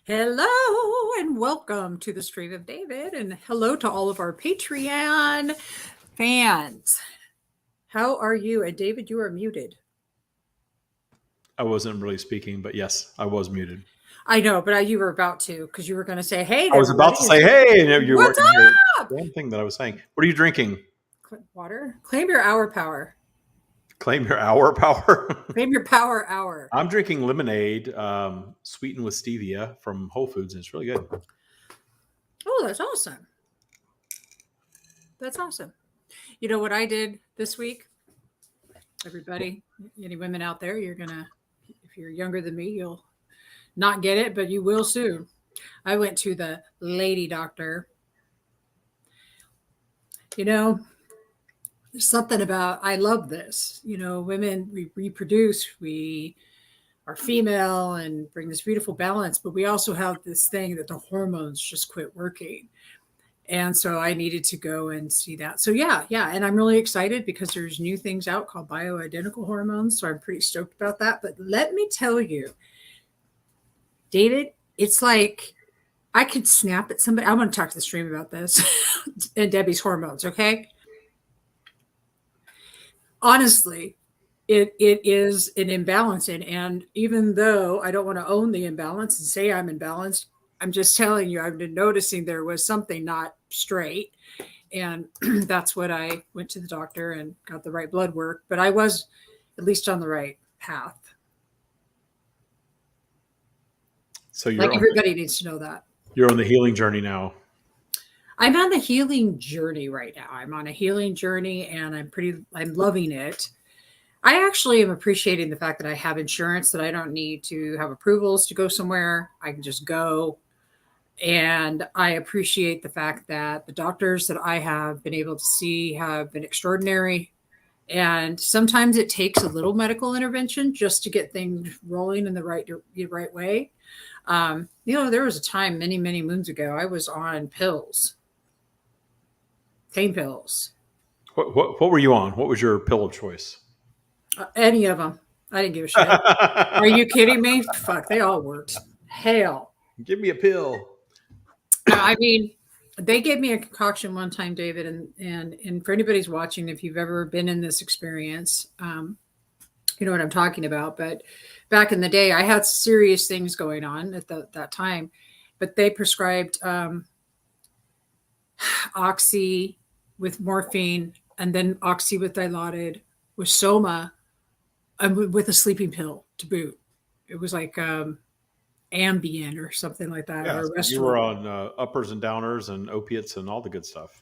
Hello and welcome to the Stream of David, and hello to all of our Patreon fans. How are you? And David, you are muted. I wasn't really speaking, but yes, I was muted. I know, but you were about to because you were going to say, "Hey, I was about to say, "Hey," and you what's weren't hearing up?" the damn thing that I was saying. What are you drinking? Water. Claim your hour power. Claim your hour power. Claim your power hour. I'm drinking lemonade, sweetened with stevia from Whole Foods, and it's really good. Oh, that's awesome. That's awesome. You know what I did this week? Everybody, any women out there, if you're younger than me, you'll not get it, but you will soon. I went to the lady doctor. You know, there's something about, I love this. Women, we reproduce, we are female and bring this beautiful balance, but we also have this thing that the hormones just quit working. And so I needed to go and see that. So yeah. And I'm really excited because there's new things out called bioidentical hormones. So I'm pretty stoked about that. But let me tell you, David, it's like I could snap at somebody. I'm going to talk to the stream about this and Debbie's hormones. Okay. Honestly, it is an imbalance. And even though I don't want to own the imbalance and say I'm imbalanced, I'm just telling you, I've been noticing there was something not straight. And that's what I went to the doctor and got the right blood work. But I was at least on the right path. So everybody needs to know that. You're on the healing journey now. I'm on the healing journey right now. I'm on a healing journey and I'm loving it. I actually am appreciating the fact that I have insurance, that I don't need to have approvals to go somewhere. I can just go. And I appreciate the fact that the doctors that I have been able to see have been extraordinary. And sometimes it takes a little medical intervention just to get things rolling in the right way. There was a time many, many moons ago, I was on pills, pain pills. What were you on? What was your pill of choice? Any of them. I didn't give a shit. Are you kidding me? Fuck, they all worked. Hell. Give me a pill. I mean, they gave me a concoction one time, David, and for anybody's watching, if you've ever been in this experience, you know what I'm talking about. But back in the day, I had serious things going on at that time, but they prescribed oxy with morphine and then oxy with Dilaudid with Soma and with a sleeping pill to boot. It was like Ambien or something like that. Yeah, or so you were on uppers and downers and opiates and all the good stuff.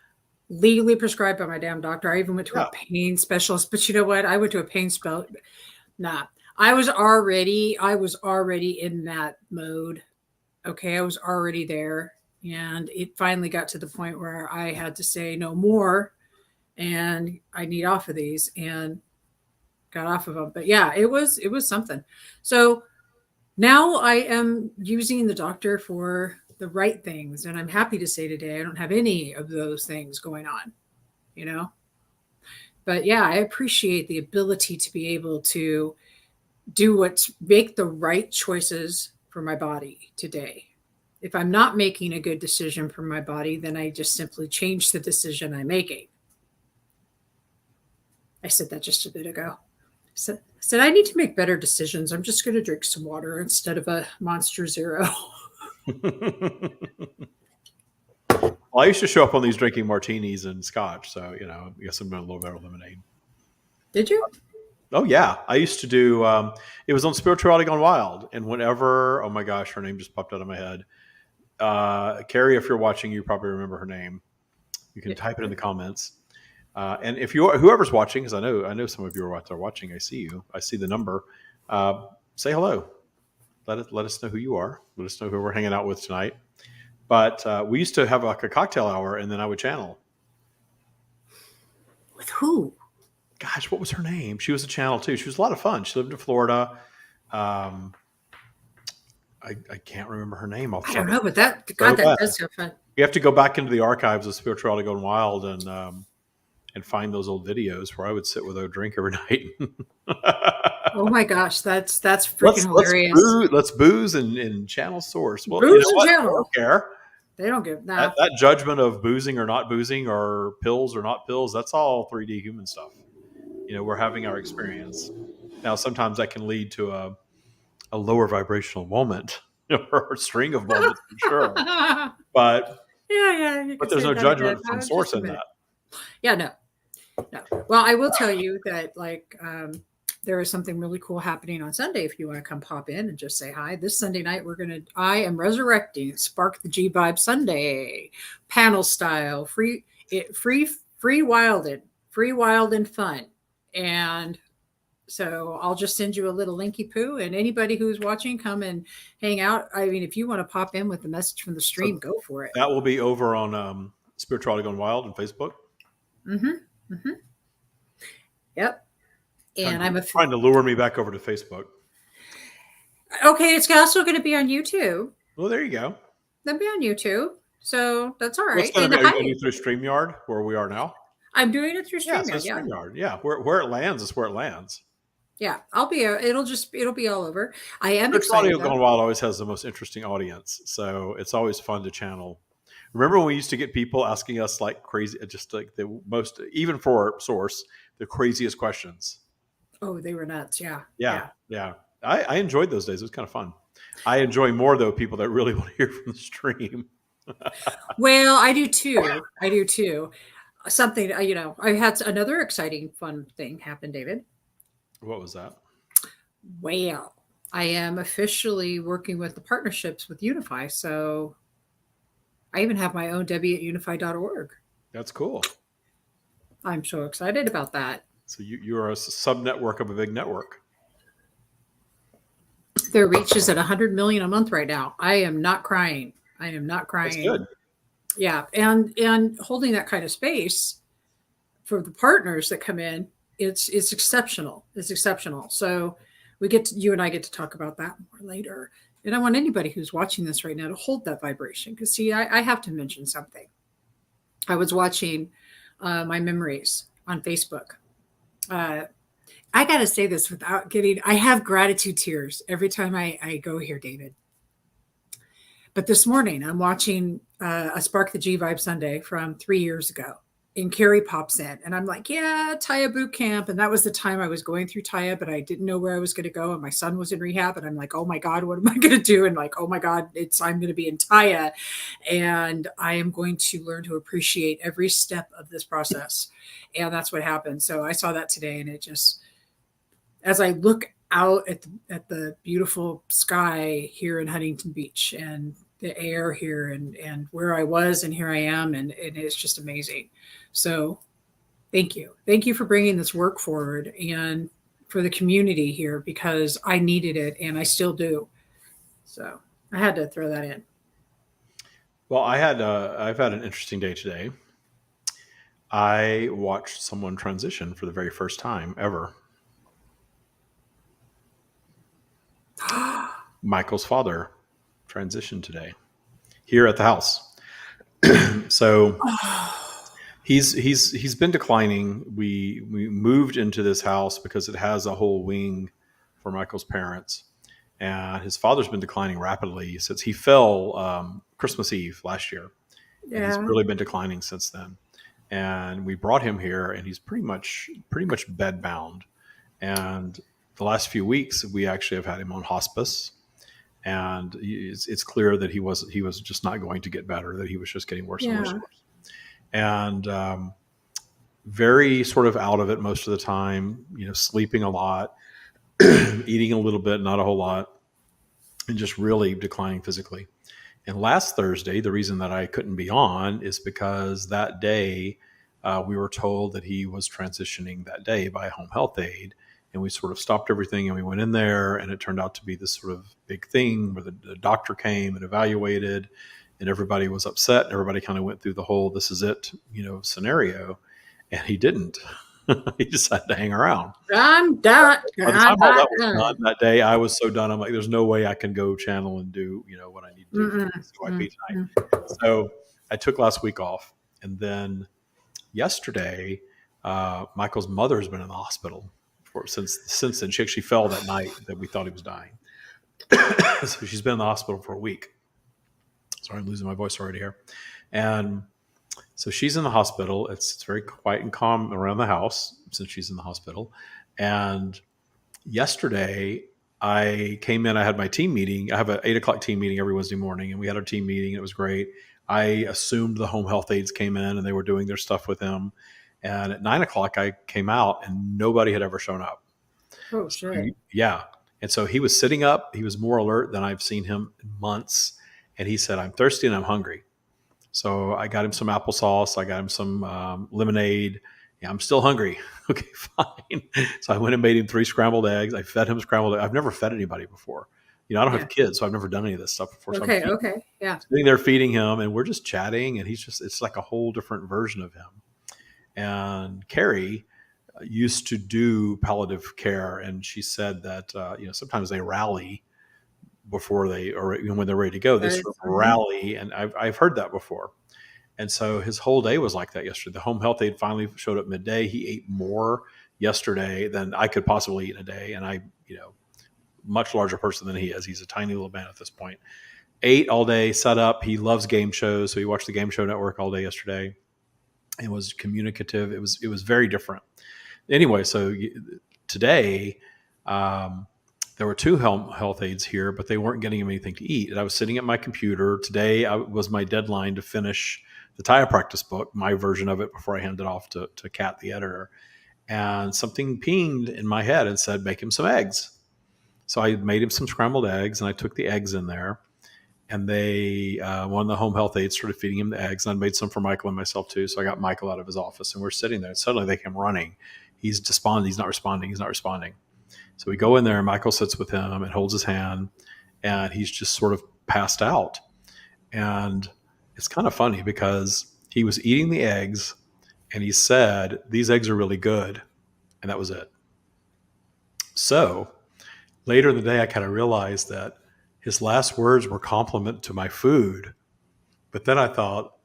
Legally prescribed by my damn doctor. I even went to a pain specialist, but you know what? I went to a pain specialist. Nah, I was already in that mode. Okay, I was already there. And it finally got to the point where I had to say no more and I need off of these, and got off of them. But yeah, it was something. So now I am using the doctor for the right things. And I'm happy to say today, I don't have any of those things going on, But yeah, I appreciate the ability to be able to make the right choices for my body today. If I'm not making a good decision for my body, then I just simply change the decision I'm making. I said that just a bit ago. I said, I need to make better decisions. I'm just going to drink some water instead of a Monster Zero. Well, I used to show up on these drinking martinis and scotch. So, I guess I'm doing a little better lemonade. Did you? Oh, yeah. I used to do, it was on Spirituality Gone Wild. And whenever, oh my gosh, her name just popped out of my head. Carrie, if you're watching, you probably remember her name. You can type it in the comments. And if whoever's watching, because I know some of you are watching, I see you. I see the number. Say hello. Let us know who you are. Let us know who we're hanging out with tonight. But we used to have like a cocktail hour, and then I would channel. With who? Gosh, what was her name? She was a channel too. She was a lot of fun. She lived in Florida. I can't remember her name. I don't know, but that does sound fun. You have to go back into the archives of Spirituality Gone Wild and find those old videos where I would sit with a drink every night. Oh my gosh, that's let's freaking hilarious. let's booze and channel source. Well, you Booze know and what? I don't channel. care. They don't give nah. That judgment of boozing or not boozing or pills or not pills, that's all 3D human stuff. We're having our experience. Now, sometimes that can lead to a lower vibrational moment or a string of moments for sure. But Yeah, you could there's say no that a bit. judgment from Just source a in minute. that. Yeah, no. Well, I will tell you that there is something really cool happening on Sunday. If you want to come pop in and just say hi, this Sunday night I am resurrecting Spark the G Vibe Sunday, panel style, free wild and fun, and so I'll just send you a little linky poo, and anybody who's watching, come and hang out. I mean, if you want to pop in with the message from the stream, So go for it. that will be over on Spirituality Gone Wild on Facebook. Mm-hmm. Mm-hmm. Yep. And I'm trying to lure me back over to Facebook. Okay, it's also going to be on YouTube. Well, there you go. That'll be on YouTube, so that's all right. What's going to be through StreamYard, where we are now? I'm doing it through StreamYard. Yeah, so StreamYard. Yeah, where it lands is where it lands. Yeah, it'll be all over. I am excited. Spirituality Gone Wild always has the most interesting audience, so it's always fun to channel. Remember when we used to get people asking us like crazy, just like the most, even for Source, the craziest questions. Oh, they were nuts. Yeah. I enjoyed those days. It was kind of fun. I enjoy more though people that really want to hear from the stream. Well, I do too. Something, I had another exciting, fun thing happen, David. What was that? Well, I am officially working with the partnerships with Unify. So I even have my own Debbie at unify.org. That's cool. I'm so excited about that. So you are a sub network of a big network. Their reach is at 100 million a month right now. I am not crying. That's good. Yeah, and holding that kind of space for the partners that come in, it's exceptional. It's exceptional. So you and I get to talk about that more later. And I want anybody who's watching this right now to hold that vibration. Because see, I have to mention something. I was watching my memories on Facebook. I got to say this without I have gratitude tears every time I go here, David. But this morning I'm watching a Spark the G Vibe Sunday from 3 years ago. And Carrie pops in and I'm like, yeah, Taya boot camp. And that was the time I was going through Taya, but I didn't know where I was going to go. And my son was in rehab and I'm like, oh my God, what am I going to do? And like, oh my God, I'm going to be in Taya and I am going to learn to appreciate every step of this process. And that's what happened. So I saw that today and it just, as I look out at the beautiful sky here in Huntington Beach and the air here and where I was and here I am and it's just amazing. So thank you for bringing this work forward and for the community here because I needed it and I still do. So I had to throw that in. Well, I've had an interesting day today. I watched someone transition for the very first time ever. Michael's father transitioned today here at the house. So he's been declining. We moved into this house because it has a whole wing for Michael's parents, and his father's been declining rapidly since he fell Christmas Eve last year. Yeah. And he's really been declining since then. And we brought him here, and he's pretty much bed bound. And the last few weeks, we actually have had him on hospice. And it's clear that he was just not going to get better, that he was just getting worse and worse and worse. And very sort of out of it most of the time, sleeping a lot, eating a little bit, not a whole lot, and just really declining physically. And last Thursday, the reason that I couldn't be on is because that day we were told that he was transitioning that day by a home health aide. And we sort of stopped everything and we went in there, and it turned out to be this sort of big thing where the doctor came and evaluated, and everybody was upset. Everybody kind of went through the whole "this is it" scenario, and he didn't. He decided to hang around. I'm done. By the time all that was done that day, I was so done. I'm like, there's no way I can go channel and do what I need to do for CYP tonight. So I took last week off, and then yesterday, Michael's mother's been in the hospital since then. She actually fell that night that we thought he was dying. So she's been in the hospital for a week. Sorry, I'm losing my voice already here. And so she's in the hospital. It's very quiet and calm around the house since she's in the hospital. And yesterday I came in, I had my team meeting. I have an 8:00 team meeting every Wednesday morning, and we had our team meeting. It was great. I assumed the home health aides came in and they were doing their stuff with him. And at 9:00 I came out and nobody had ever shown up. Oh, sure. Yeah. And so he was sitting up. He was more alert than I've seen him in months. And he said, "I'm thirsty and I'm hungry." So I got him some applesauce. I got him some lemonade. Yeah, I'm still hungry. Okay, fine. So I went and made him 3 scrambled eggs. I fed him scrambled eggs. I've never fed anybody before. I don't have kids, so I've never done any of this stuff before. So Okay. Yeah. sitting there feeding him, and we're just chatting, and it's like a whole different version of him. And Carrie used to do palliative care, and she said that sometimes they rally before they, or when they're ready to go, they sort of rally, and I've heard that before. And so his whole day was like that yesterday. The home health aide finally showed up midday. He ate more yesterday than I could possibly eat in a day, and I, much larger person than he is. He's a tiny little man at this point. Ate all day, sat up. He loves game shows, so he watched the Game Show Network all day yesterday. It was communicative. It was very different. Anyway, so today there were 2 health aides here, but they weren't getting him anything to eat. And I was sitting at my computer. Today was my deadline to finish the Taya practice book, my version of it, before I hand it off to Kat, the editor. And something pinged in my head and said, make him some eggs. So I made him some scrambled eggs, and I took the eggs in there. And they, one of the home health aides started feeding him the eggs, and I made some for Michael and myself too. So I got Michael out of his office, and we're sitting there, and suddenly they came running. He's despondent. He's not responding. So we go in there, and Michael sits with him and holds his hand, and he's just sort of passed out. And it's kind of funny because he was eating the eggs, and he said, "These eggs are really good." And that was it. So later in the day, I kind of realized that his last words were compliment to my food. But then I thought,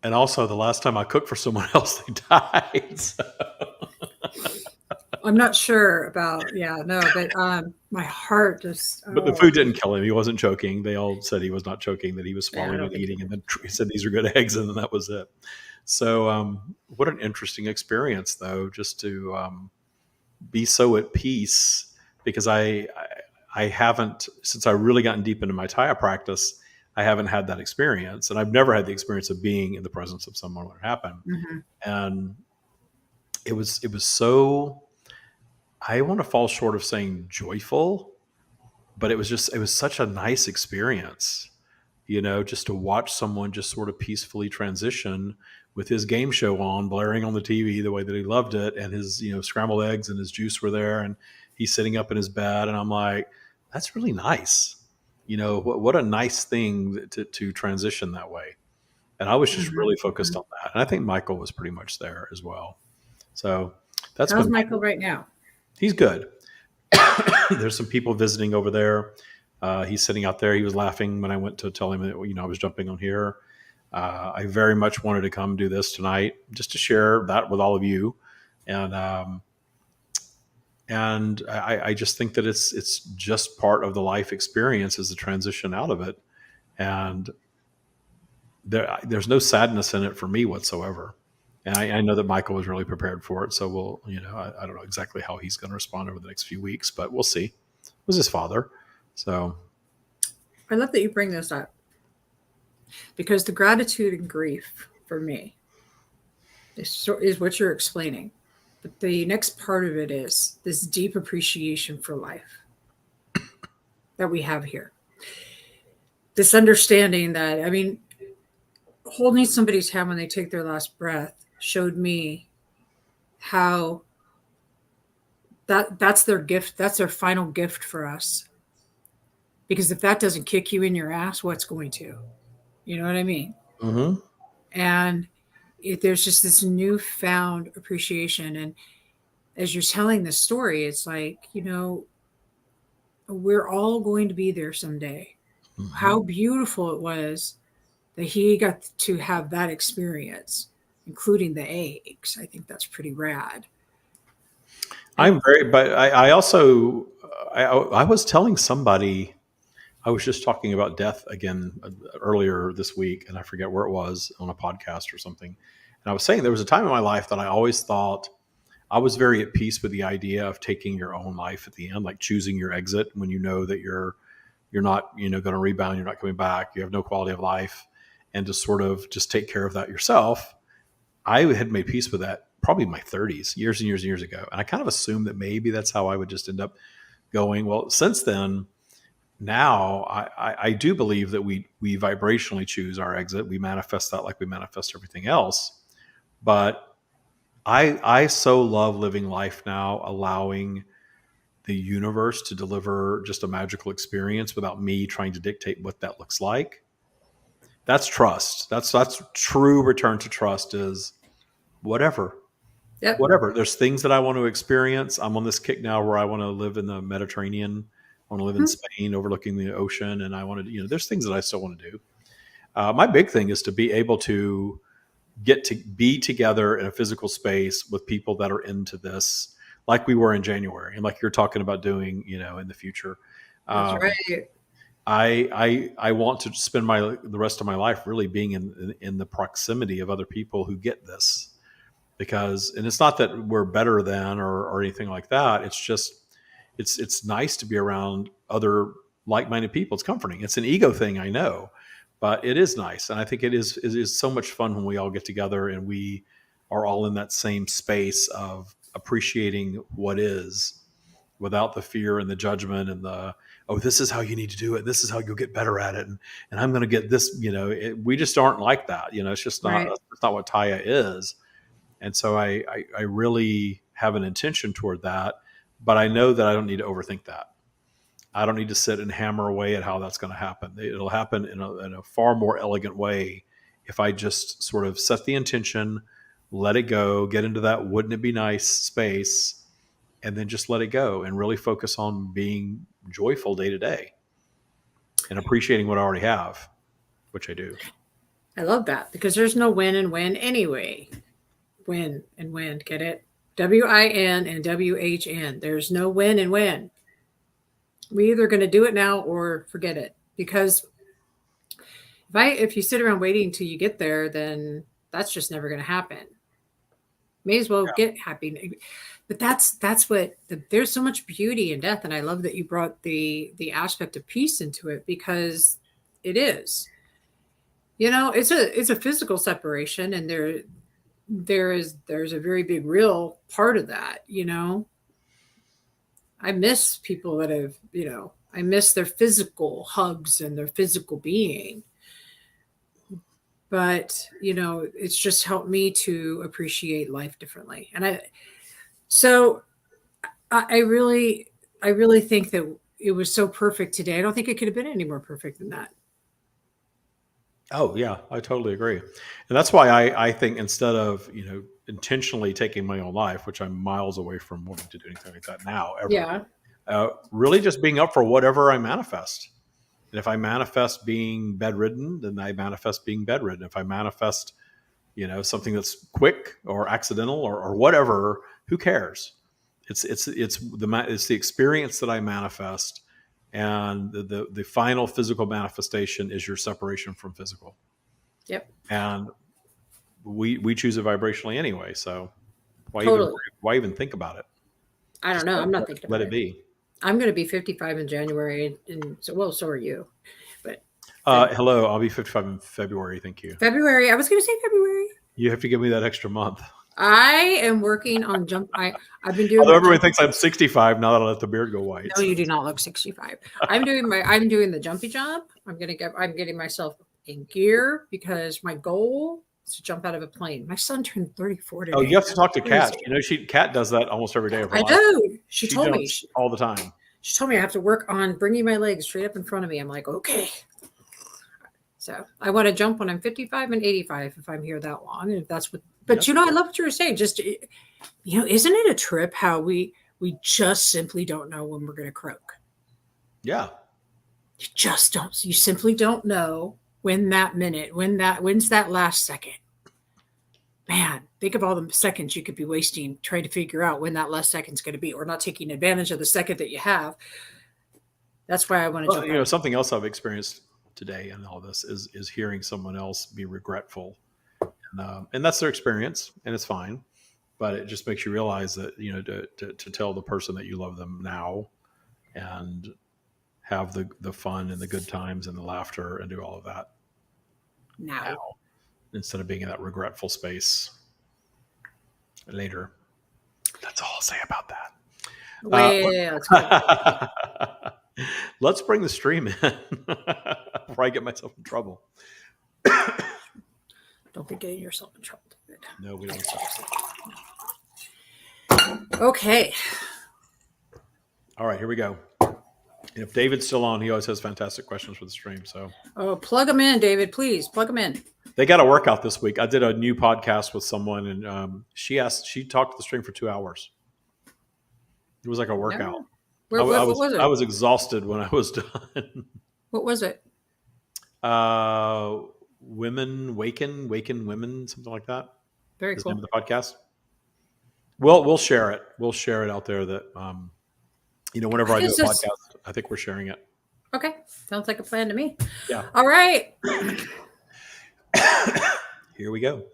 and also the last time I cooked for someone else, they died. So. I'm not sure about, but my heart just. But the food didn't kill him. He wasn't choking. They all said he was not choking, that he was swallowing and eating. And then he said, "These are good eggs." And then that was it. So what an interesting experience, though, just to be so at peace, because I haven't, since I really gotten deep into my Taya practice, I haven't had that experience. And I've never had the experience of being in the presence of someone when it happened. Mm-hmm. And it was so, I want to fall short of saying joyful, but it was such a nice experience, just to watch someone just sort of peacefully transition with his game show on, blaring on the TV the way that he loved it. And his, scrambled eggs and his juice were there, and he's sitting up in his bed. And I'm like, that's really nice. What a nice thing to transition that way. And I was just really focused on that. And I think Michael was pretty much there as well. So that's how's Michael right now? He's good. There's some people visiting over there. He's sitting out there. He was laughing when I went to tell him that, I was jumping on here. I very much wanted to come do this tonight just to share that with all of you. And I just think that it's just part of the life experience, is the transition out of it. And there's no sadness in it for me whatsoever. And I know that Michael was really prepared for it. So we'll, I don't know exactly how he's going to respond over the next few weeks, but we'll see. It was his father. So I love that you bring this up, because the gratitude and grief for me is what you're explaining. But the next part of it is this deep appreciation for life that we have here. This understanding that, holding somebody's hand when they take their last breath showed me how that's their gift. That's their final gift for us. Because if that doesn't kick you in your ass, what's going to? You know what I mean? Mm-hmm. And there's just this newfound appreciation. And as you're telling this story, it's like, we're all going to be there someday. Mm-hmm. How beautiful it was that he got to have that experience, including the eggs. I think that's pretty rad. I'm very, but I also, I was telling somebody, I was just talking about death again earlier this week, and I forget where it was on a podcast or something. And I was saying there was a time in my life that I always thought I was very at peace with the idea of taking your own life at the end, like choosing your exit when you know that you're not, going to rebound, you're not coming back, you have no quality of life, and to sort of just take care of that yourself. I had made peace with that probably in my 30s, years and years and years ago. And I kind of assumed that maybe that's how I would just end up going. Well, since then, now I do believe that we vibrationally choose our exit. We manifest that like we manifest everything else. But I so love living life now, allowing the universe to deliver just a magical experience without me trying to dictate what that looks like. That's trust. That's true return to trust is whatever. Yep. Whatever. There's things that I want to experience. I'm on this kick now where I want to live in the Mediterranean. I want to live in Spain overlooking the ocean. And I want to, there's things that I still want to do. My big thing is to be able to get to be together in a physical space with people that are into this, like we were in January and like you're talking about doing, in the future. That's right. I want to spend the rest of my life really being in the proximity of other people who get this, because, and it's not that we're better than or anything like that. It's just, it's nice to be around other like-minded people. It's comforting. It's an ego thing, I know, but it is nice. And I think it is so much fun when we all get together and we are all in that same space of appreciating what is without the fear and the judgment and the, oh, this is how you need to do it. This is how you'll get better at it. And I'm going to get this, we just aren't like that. It's just not, Right. that's not what Taya is. And so I really have an intention toward that, but I know that I don't need to overthink that. I don't need to sit and hammer away at how that's going to happen. It'll happen in a far more elegant way if I just sort of set the intention, let it go, get into that wouldn't it be nice space, and then just let it go and really focus on being joyful day to day and appreciating what I already have, which I do. I love that because there's no win and win anyway. Win and win, get it? WIN and WHN. There's no win and win. We either going to do it now or forget it. Because if you sit around waiting until you get there, then that's just never going to happen. May as well get happy. But that's what there's so much beauty in death, and I love that you brought the aspect of peace into it, because it is. It's a physical separation, and there's a very big real part of that. I miss people that have, I miss their physical hugs and their physical being. But, it's just helped me to appreciate life differently. And I really think that it was so perfect today. I don't think it could have been any more perfect than that. Oh yeah, I totally agree. And that's why I think instead of, intentionally taking my own life, which I'm miles away from wanting to do anything like that now, ever, Yeah. really just being up for whatever I manifest. And if I manifest being bedridden, then I manifest being bedridden. If I manifest, something that's quick or accidental or whatever, who cares? It's the experience that I manifest, and the final physical manifestation is your separation from physical. Yep. And we choose it vibrationally anyway. So why even think about it? I don't know. I'm not thinking about it. Let it be. I'm going to be 55 in January, and so are you. But hello, I'll be 55 in February. Thank you. February. I was going to say February. You have to give me that extra month. I am working on I've been doing. Although everyone thinks I'm 65 now that I let the beard go white. No, you do not look 65. I'm doing the jumpy jump. I'm getting myself in gear because my goal is to jump out of a plane. My son turned 34 today. Oh, you have to talk to Kat. Kat does that almost every day of her life. I do. She told me all the time. She told me I have to work on bringing my legs straight up in front of me. I'm like, okay. So I want to jump when I'm 55 and 85 if I'm here that long. And if that's what, but I love what you were saying. Just, isn't it a trip how we just simply don't know when we're going to croak? Yeah. You just don't. You simply don't know when that minute, when's that last second. Man, Think of all the seconds you could be wasting trying to figure out when that last second's going to be, or not taking advantage of the second that you have. That's why I want to Well, jump you know, on. something else I've experienced today in all this is hearing someone else be regretful, and that's their experience, and it's fine. But it just makes you realize that, you know, to tell the person that you love them now, and have the fun and the good times and the laughter and do all of that Now. instead of being in that regretful space later. That's all I'll say about that. Well, Let's bring the stream in before I get myself in trouble. don't be getting yourself in trouble, David. No, we don't. Okay. All right, here we go. And if David's still on, he always has fantastic questions for the stream. So, Oh, plug them in, David. Please plug them in. they got a workout this week. I did a new podcast with someone, and she talked to the stream for 2 hours. It was like a workout. What was it? I was exhausted when I was done. What was it? Women Waken Women, something like that. Very Is cool. the name of the podcast. We'll share it. We'll share it out there. That you know, whenever I do a podcast, I think we're sharing it. Okay, sounds like a plan to me. Yeah. All right. Here we go.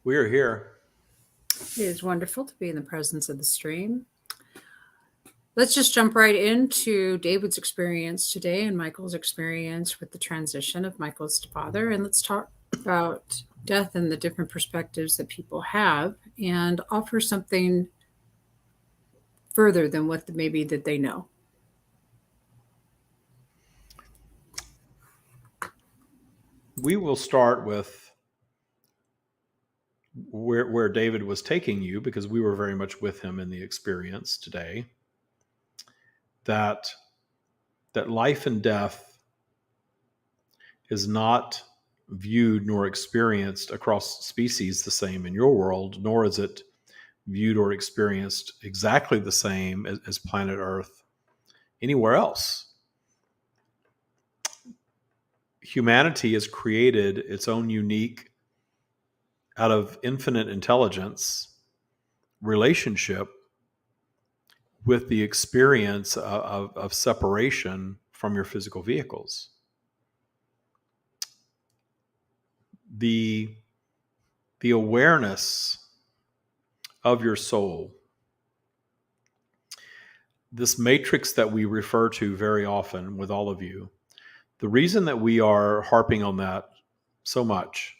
We are here. It is wonderful to be in the presence of the stream. Let's just jump right into David's experience today and Michael's experience with the transition of Michael's father. And let's talk about death and the different perspectives that people have, and offer something further than what maybe that they know. We will start with where David was taking you, because we were very much with him in the experience today. That life and death is not viewed nor experienced across species the same in your world, nor is it viewed or experienced exactly the same as planet Earth anywhere else. Humanity has created its own unique, out of infinite intelligence, relationship with the experience of separation from your physical vehicles. The awareness of your soul, this matrix that we refer to very often with all of you, the reason that we are harping on that so much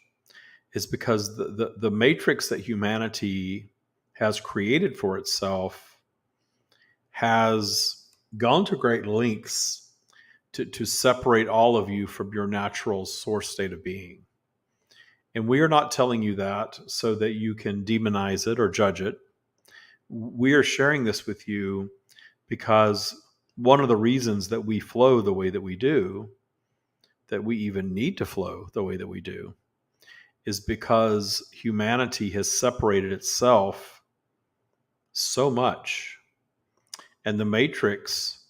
is because the matrix that humanity has created for itself has gone to great lengths to separate all of you from your natural source state of being. And we are not telling you that so that you can demonize it or judge it. We are sharing this with you because one of the reasons that we flow the way that we do, that we even need to flow the way that we do, is because humanity has separated itself so much. And the Matrix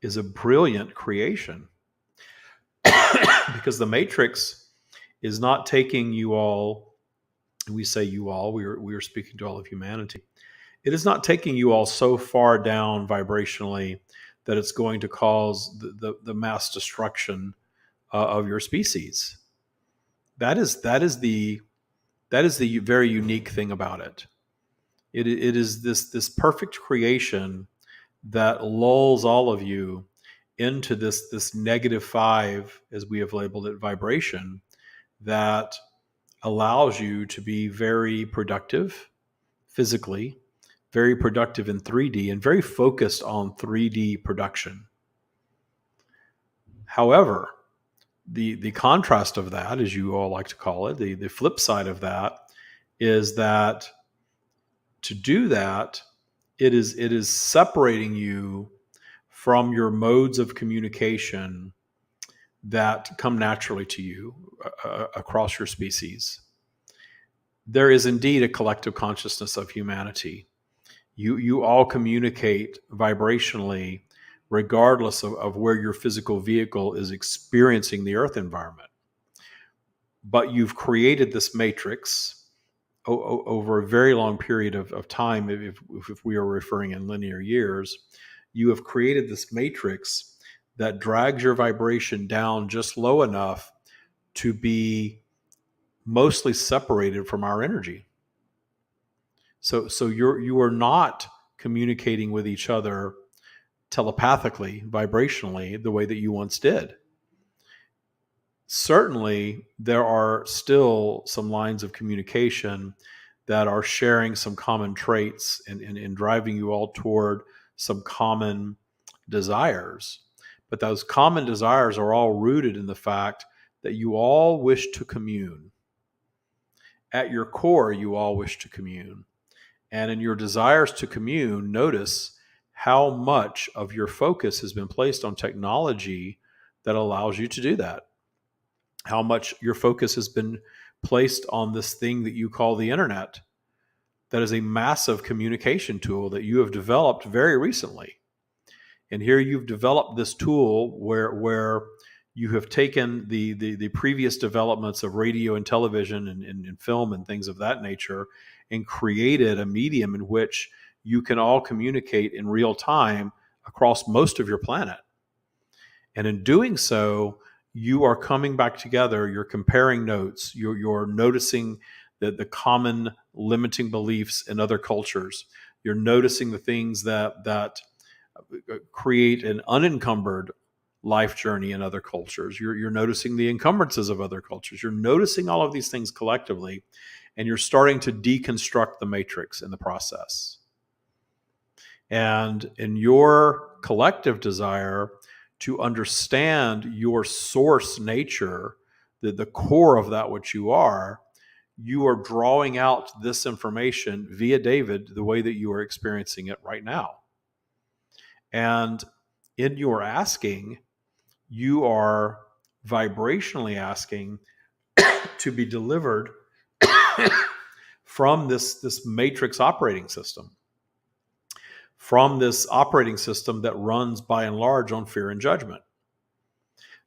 is a brilliant creation because the Matrix is not taking you all, we say you all, we are speaking to all of humanity. It is not taking you all so far down vibrationally that it's going to cause the mass destruction of your species. That is the very unique thing about it. It is this perfect creation that lulls all of you into this -5, as we have labeled it, vibration, that allows you to be very productive physically, very productive in 3D, and very focused on 3D production. However, the contrast of that, as you all like to call it, the flip side of that, is that to do that, it is separating you from your modes of communication that come naturally to you across your species. There is indeed a collective consciousness of humanity. You all communicate vibrationally regardless of where your physical vehicle is experiencing the earth environment. But you've created this matrix over a very long period of time. If we are referring in linear years, you have created this matrix that drags your vibration down just low enough to be mostly separated from our energy. So you are not communicating with each other telepathically, vibrationally, the way that you once did. Certainly, there are still some lines of communication that are sharing some common traits and driving you all toward some common desires. But those common desires are all rooted in the fact that you all wish to commune. At your core, you all wish to commune. And in your desires to commune, notice how much of your focus has been placed on technology that allows you to do that. How much your focus has been placed on this thing that you call the internet, that is a massive communication tool that you have developed very recently. And here you've developed this tool where you have taken the previous developments of radio and television and film and things of that nature and created a medium in which you can all communicate in real time across most of your planet. And in doing so, you are coming back together, you're comparing notes, you're noticing the common limiting beliefs in other cultures. You're noticing the things that create an unencumbered life journey in other cultures. You're noticing the encumbrances of other cultures. You're noticing all of these things collectively, and you're starting to deconstruct the matrix in the process. And in your collective desire to understand your source nature, the core of that which you are drawing out this information via David the way that you are experiencing it right now. And in your asking, you are vibrationally asking to be delivered from this matrix operating system, from this operating system that runs by and large on fear and judgment.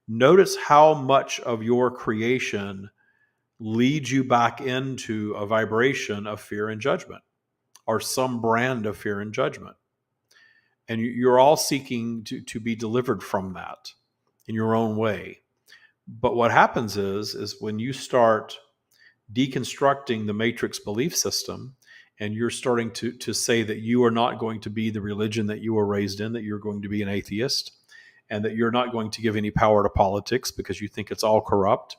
Notice how much of your creation leads you back into a vibration of fear and judgment, or some brand of fear and judgment. And you're all seeking to be delivered from that in your own way. But what happens is when you start deconstructing the matrix belief system, and you're starting to say that you are not going to be the religion that you were raised in, that you're going to be an atheist, and that you're not going to give any power to politics because you think it's all corrupt,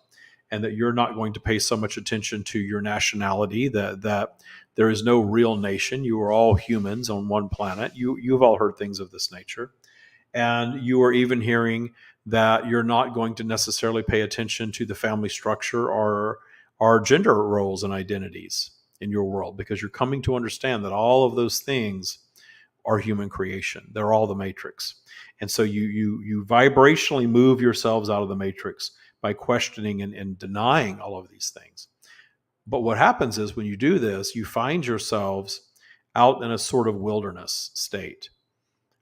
and that you're not going to pay so much attention to your nationality, that there is no real nation. You are all humans on one planet. You've all heard things of this nature. And you are even hearing that you're not going to necessarily pay attention to the family structure or gender roles and identities in your world, because you're coming to understand that all of those things are human creation. They're all the matrix. And so you vibrationally move yourselves out of the matrix by questioning and denying all of these things. But what happens is when you do this, you find yourselves out in a sort of wilderness state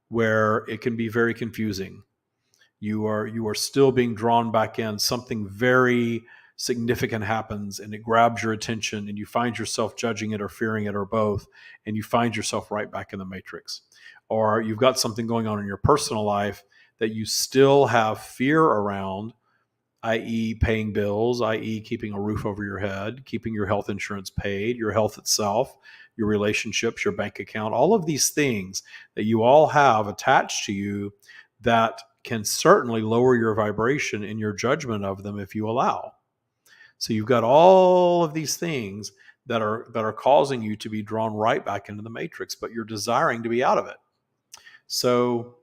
where it can be very confusing. You are still being drawn back in. Something very significant happens and it grabs your attention, and you find yourself judging it or fearing it or both, and you find yourself right back in the matrix. Or you've got something going on in your personal life that you still have fear around, i.e. paying bills, i.e. keeping a roof over your head, keeping your health insurance paid, your health itself, your relationships, your bank account, all of these things that you all have attached to you that can certainly lower your vibration in your judgment of them if you allow. So you've got all of these things that are causing you to be drawn right back into the matrix, but you're desiring to be out of it. So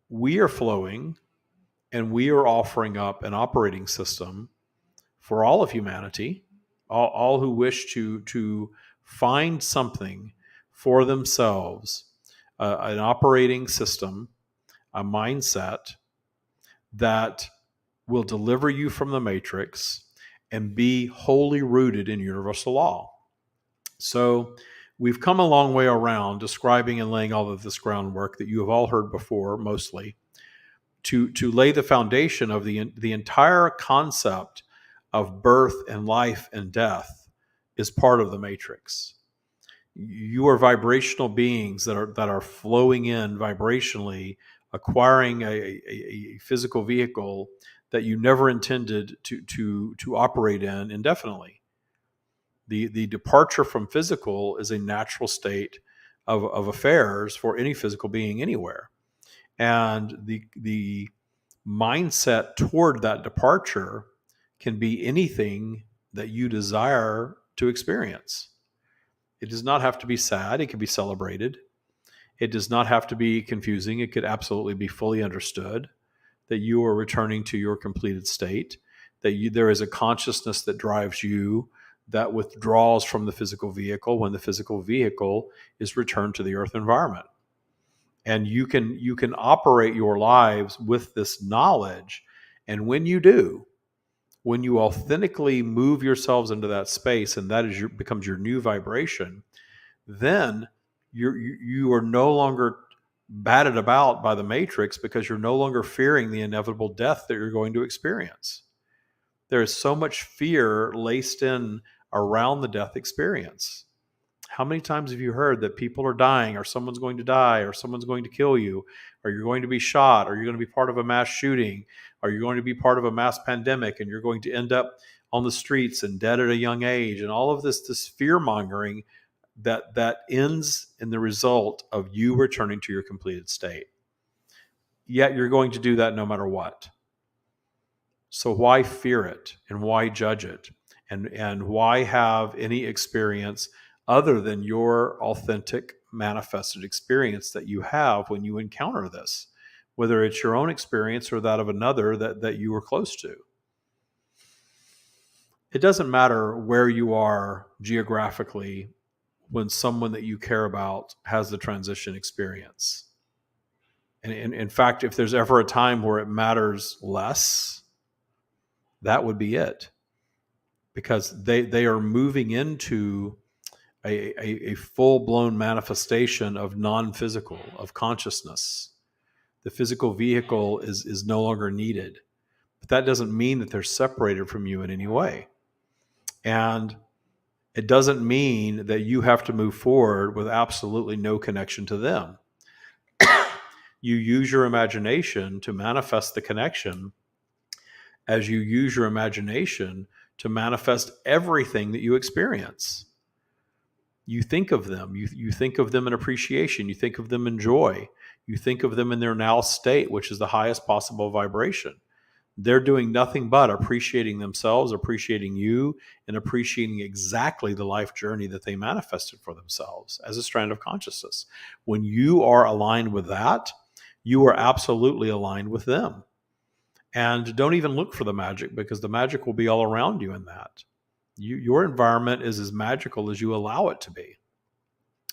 we are flowing, and we are offering up an operating system for all of humanity, all who wish to find something for themselves, an operating system, a mindset that will deliver you from the matrix and be wholly rooted in universal law. So we've come a long way around describing and laying all of this groundwork that you have all heard before, mostly, to lay the foundation of the entire concept of birth and life and death is part of the matrix. You are vibrational beings that are flowing in vibrationally, acquiring a physical vehicle that you never intended to operate in indefinitely. The departure from physical is a natural state of affairs for any physical being anywhere. And the mindset toward that departure can be anything that you desire to experience. It does not have to be sad. It can be celebrated. It does not have to be confusing. It could absolutely be fully understood that you are returning to your completed state, that there is a consciousness that drives you, that withdraws from the physical vehicle when the physical vehicle is returned to the earth environment. And you can operate your lives with this knowledge. And when you do, when you authentically move yourselves into that space, and that is becomes your new vibration, then you are no longer batted about by the matrix, because you're no longer fearing the inevitable death that you're going to experience. There is so much fear laced in around the death experience. How many times have you heard that people are dying, or someone's going to die, or someone's going to kill you, or you're going to be shot, or you're going to be part of a mass shooting, or you're going to be part of a mass pandemic, and you're going to end up on the streets and dead at a young age, and all of this fear-mongering that ends in the result of you returning to your completed state. Yet you're going to do that no matter what. So why fear it, and why judge it, and why have any experience other than your authentic manifested experience that you have when you encounter this, whether it's your own experience or that of another that you were close to? It doesn't matter where you are geographically when someone that you care about has the transition experience. And in fact, if there's ever a time where it matters less, that would be it. Because they are moving into a full-blown manifestation of non-physical, of consciousness. The physical vehicle is no longer needed. But that doesn't mean that they're separated from you in any way. And it doesn't mean that you have to move forward with absolutely no connection to them. You use your imagination to manifest the connection, as you use your imagination to manifest everything that you experience. You think of them. You think of them in appreciation. You think of them in joy. You think of them in their now state, which is the highest possible vibration. They're doing nothing but appreciating themselves, appreciating you, and appreciating exactly the life journey that they manifested for themselves as a strand of consciousness. When you are aligned with that, you are absolutely aligned with them. And don't even look for the magic, because the magic will be all around you in that. Your environment is as magical as you allow it to be.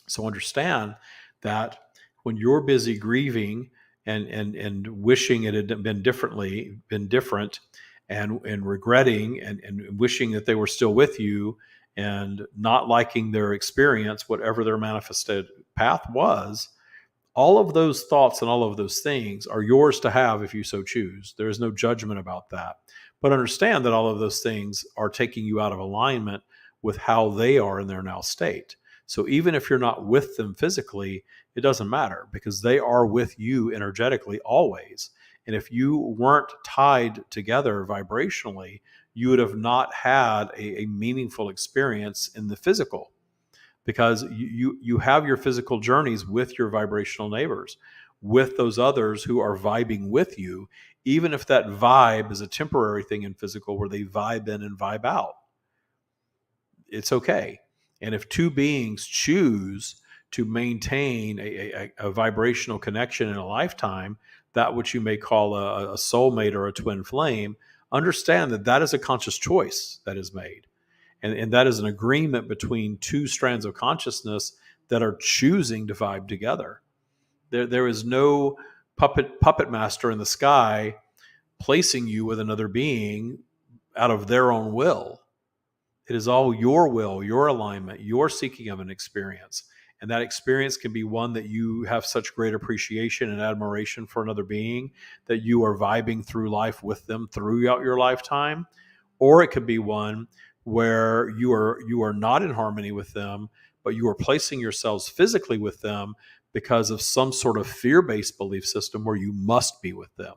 So understand that when you're busy grieving and wishing it had been different, and regretting and wishing that they were still with you, and not liking their experience, whatever their manifested path was, all of those thoughts and all of those things are yours to have if you so choose. There is no judgment about that. But understand that all of those things are taking you out of alignment with how they are in their now state. So even if you're not with them physically, it doesn't matter, because they are with you energetically always. And if you weren't tied together vibrationally, you would have not had a meaningful experience in the physical, because you have your physical journeys with your vibrational neighbors, with those others who are vibing with you, even if that vibe is a temporary thing in physical where they vibe in and vibe out. It's okay. And if two beings choose to maintain a vibrational connection in a lifetime, that which you may call a soulmate or a twin flame, understand that that is a conscious choice that is made. And that is an agreement between two strands of consciousness that are choosing to vibe together. There is no puppet master in the sky placing you with another being out of their own will. It is all your will, your alignment, your seeking of an experience. And that experience can be one that you have such great appreciation and admiration for another being that you are vibing through life with them throughout your lifetime. Or it could be one where you are not in harmony with them, but you are placing yourselves physically with them because of some sort of fear-based belief system where you must be with them.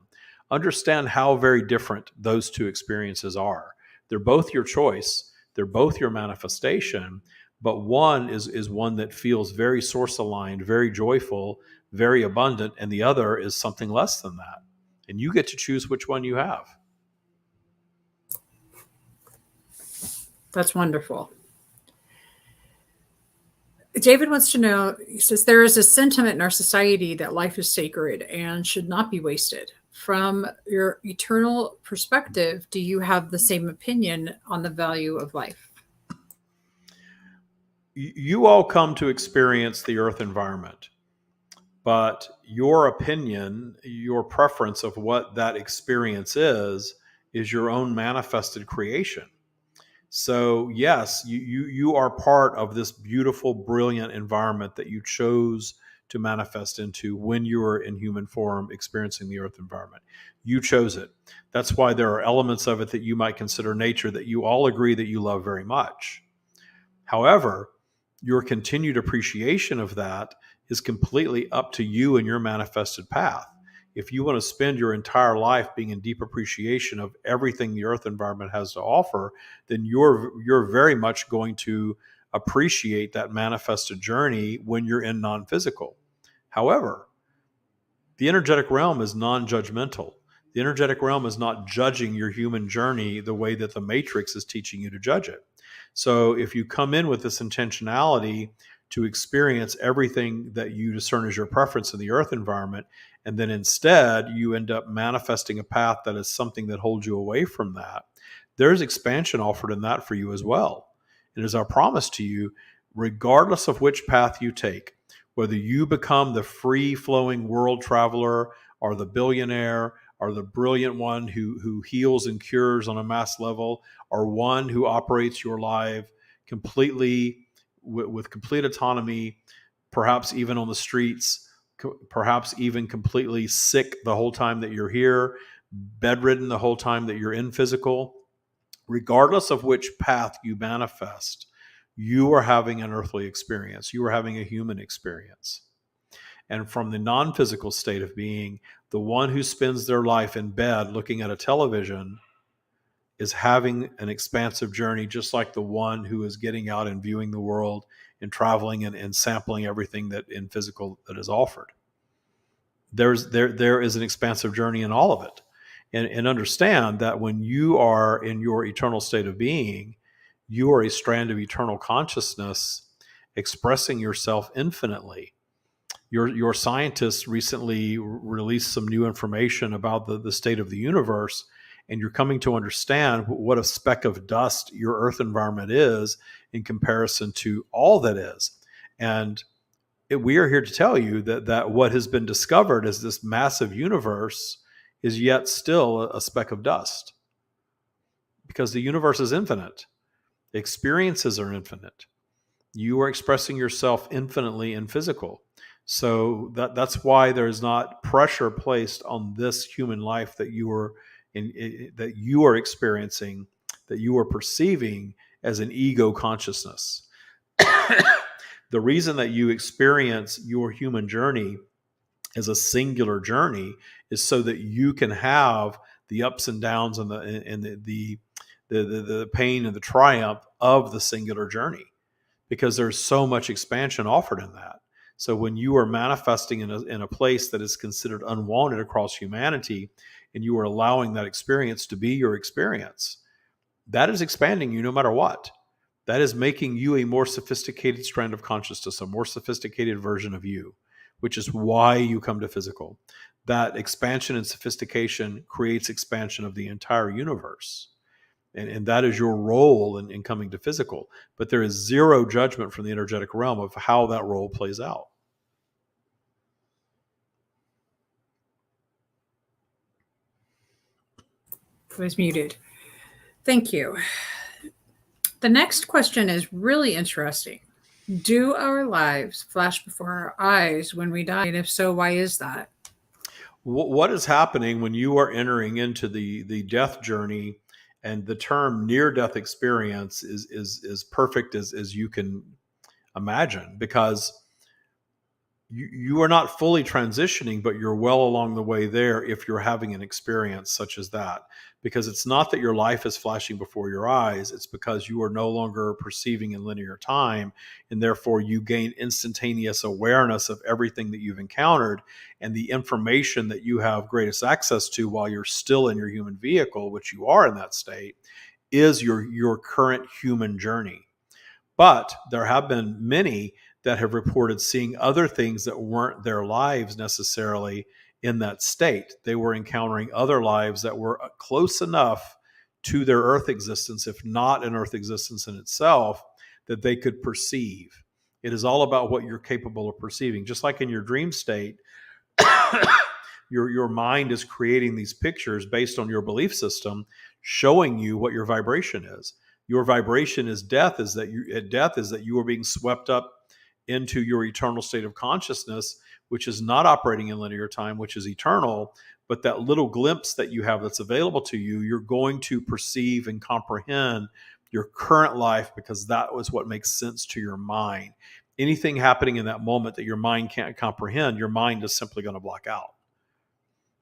Understand how very different those two experiences are. They're both your choice. They're both your manifestation, but one is one that feels very source aligned, very joyful, very abundant, and the other is something less than that. And you get to choose which one you have. That's wonderful. David wants to know, he says, there is a sentiment in our society that life is sacred and should not be wasted. From your eternal perspective, do you have the same opinion on the value of life? You all come to experience the earth environment, but your opinion, your preference of what that experience is your own manifested creation. So yes, you are part of this beautiful, brilliant environment that you chose to manifest into when you were in human form experiencing the earth environment. You chose it. That's why there are elements of it that you might consider nature that you all agree that you love very much. However, your continued appreciation of that is completely up to you and your manifested path. If you want to spend your entire life being in deep appreciation of everything the earth environment has to offer, then you're very much going to appreciate that manifested journey when you're in non-physical. However, the energetic realm is non-judgmental. The energetic realm is not judging your human journey the way that the Matrix is teaching you to judge it. So if you come in with this intentionality to experience everything that you discern as your preference in the earth environment, and then instead you end up manifesting a path that is something that holds you away from that, there's expansion offered in that for you as well. It is our promise to you, regardless of which path you take, whether you become the free-flowing world traveler or the billionaire or the brilliant one who heals and cures on a mass level, or one who operates your life completely with complete autonomy, perhaps even on the streets, perhaps even completely sick the whole time that you're here, bedridden the whole time that you're in physical, regardless of which path you manifest, you are having an earthly experience. You are having a human experience. And from the non-physical state of being, the one who spends their life in bed looking at a television is having an expansive journey, just like the one who is getting out and viewing the world and traveling and sampling everything that in physical that is offered. There is an expansive journey in all of it. And understand that when you are in your eternal state of being, you are a strand of eternal consciousness expressing yourself infinitely. Your scientists recently released some new information about the state of the universe, and you're coming to understand what a speck of dust your earth environment is in comparison to all that is. And we are here to tell you that what has been discovered as this massive universe is yet still a speck of dust, because the universe is infinite. Experiences are infinite. You are expressing yourself infinitely in physical. So that's why there's not pressure placed on this human life that you are that you are experiencing, that you are perceiving as an ego consciousness. The reason that you experience your human journey as a singular journey is so that you can have the ups and downs and the pain and the triumph of the singular journey, because there's so much expansion offered in that. So when you are manifesting in a place that is considered unwanted across humanity, and you are allowing that experience to be your experience, that is expanding you no matter what. That is making you a more sophisticated strand of consciousness, a more sophisticated version of you, which is why you come to physical. That expansion and sophistication creates expansion of the entire universe. And that is your role in coming to physical. But there is zero judgment from the energetic realm of how that role plays out. I was muted. Thank you. The next question is really interesting. Do our lives flash before our eyes when we die? And if so, why is that? What is happening when you are entering into the death journey? And the term near death experience is perfect as you can imagine, because you are not fully transitioning, but you're well along the way there if you're having an experience such as that. Because it's not that your life is flashing before your eyes, it's because you are no longer perceiving in linear time, and therefore you gain instantaneous awareness of everything that you've encountered, and the information that you have greatest access to while you're still in your human vehicle, which you are in that state, is your current human journey. But there have been many that have reported seeing other things that weren't their lives necessarily in that state. They were encountering other lives that were close enough to their earth existence, if not an earth existence in itself, that they could perceive. It is all about what you're capable of perceiving. Just like in your dream state, your mind is creating these pictures based on your belief system, showing you what your vibration is. Your vibration is death, is that you are being swept up into your eternal state of consciousness, which is not operating in linear time, which is eternal. But that little glimpse that you have that's available to you, you're going to perceive and comprehend your current life, because that was what makes sense to your mind. Anything happening in that moment that your mind can't comprehend, your mind is simply going to block out,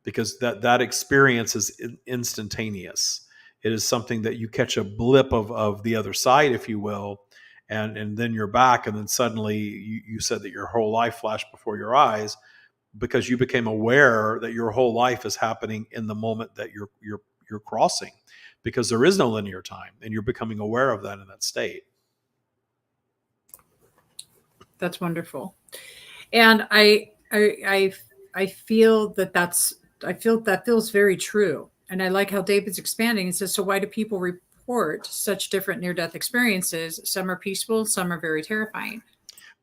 because that experience is instantaneous. It is something that you catch a blip of the other side, if you will, and then you're back, and then suddenly you said that your whole life flashed before your eyes, because you became aware that your whole life is happening in the moment that you're crossing, because there is no linear time, and you're becoming aware of that in that state. That's wonderful. And I feel that feels very true. And I like how David's expanding and says, so why do people report such different near-death experiences? Some are peaceful, some are very terrifying.